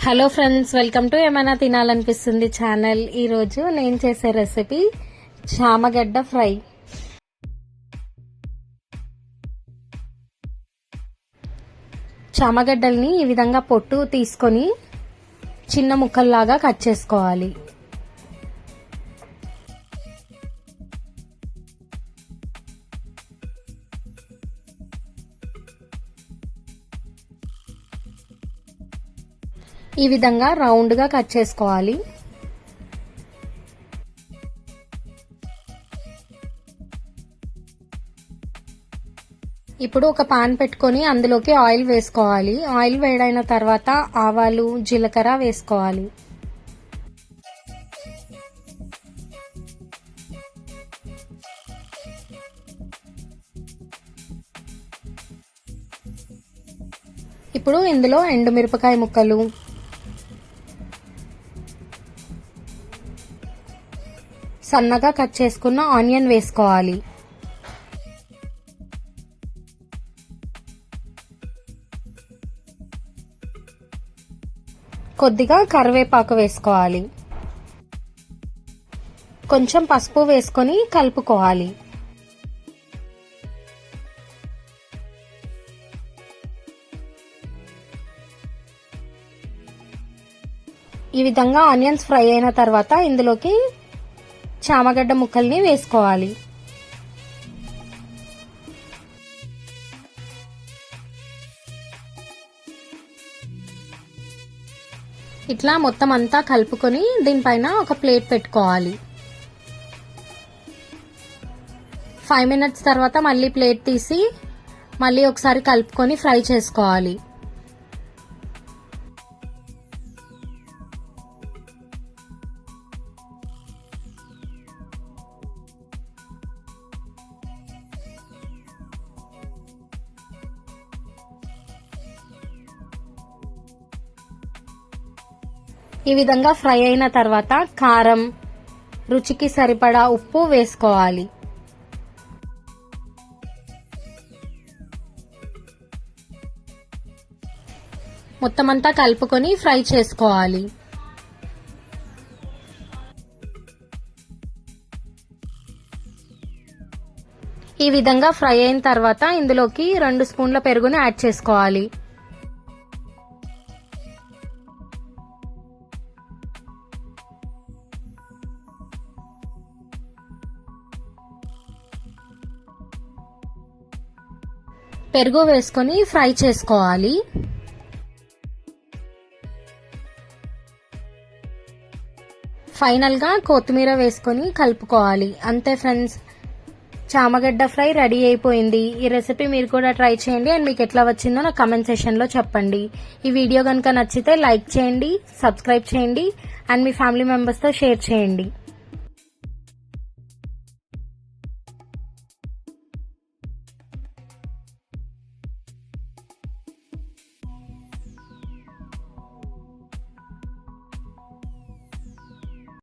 Hello friends, welcome to ఏమైనా తినాలనిపిస్తుంది channel. ఈరోజు నేను చేసే రెసిపీ చామగడ్డ ఫ్రై. చామగడ్డల్ని ఈ విధంగా పొట్టు తీసుకొని చిన్న ముక్కల్లాగా కట్ చేసుకోవాలి. ఈ విధంగా రౌండ్గా కట్ చేసుకోవాలి. ఇప్పుడు ఒక పాన్ పెట్టుకొని అందులోకి ఆయిల్ వేసుకోవాలి. ఆయిల్ వేడైన తర్వాత ఆవాలు, జీలకర్ర వేసుకోవాలి. ఇప్పుడు ఇందులో ఎండుమిరపకాయ ముక్కలు, సన్నగా కట్ చేసుకున్న ఆనియన్ వేసుకోవాలి. కొద్దిగా కరివేపాకు వేసుకోవాలి. కొంచెం పసుపు వేసుకొని కలుపుకోవాలి. ఈ విధంగా ఆనియన్స్ ఫ్రై అయిన తర్వాత ఇందులోకి చామగడ్డ ముక్కల్ని వేసుకోవాలి. ఇట్లా మొత్తం అంతా కలుపుకొని దీనిపైన ఒక ప్లేట్ పెట్టుకోవాలి. 5 minutes తర్వాత మళ్ళీ ప్లేట్ తీసి మళ్ళీ ఒకసారి కలుపుకొని ఫ్రై చేసుకోవాలి. ఈ విధంగా ఫ్రై అయిన తర్వాత కారం, రుచికి సరిపడా ఉప్పు వేసుకోవాలి. మొత్తం అంతా కలుపుకొని ఫ్రై చేసుకోవాలి. ఈ విధంగా ఫ్రై అయిన తర్వాత ఇందులోకి 2 స్పూన్ల పెరుగుని యాడ్ చేసుకోవాలి. పెరుగు వేసుకొని ఫ్రై చేసుకోవాలి. ఫైనల్ గా కొత్తిమీర వేసుకొని కలుపుకోవాలి. అంతే ఫ్రెండ్స్, చామగడ్డ ఫ్రై రెడీ అయిపోయింది. ఈ రెసిపీ మీరు కూడా ట్రై చేయండి అండ్ మీకు ఎట్లా వచ్చిందో నాకు కమెంట్ సెక్షన్ లో చెప్పండి. ఈ వీడియో కనుక నచ్చితే లైక్ చేయండి, సబ్స్క్రైబ్ చేయండి అండ్ మీ ఫ్యామిలీ మెంబర్స్ తో షేర్ చేయండి.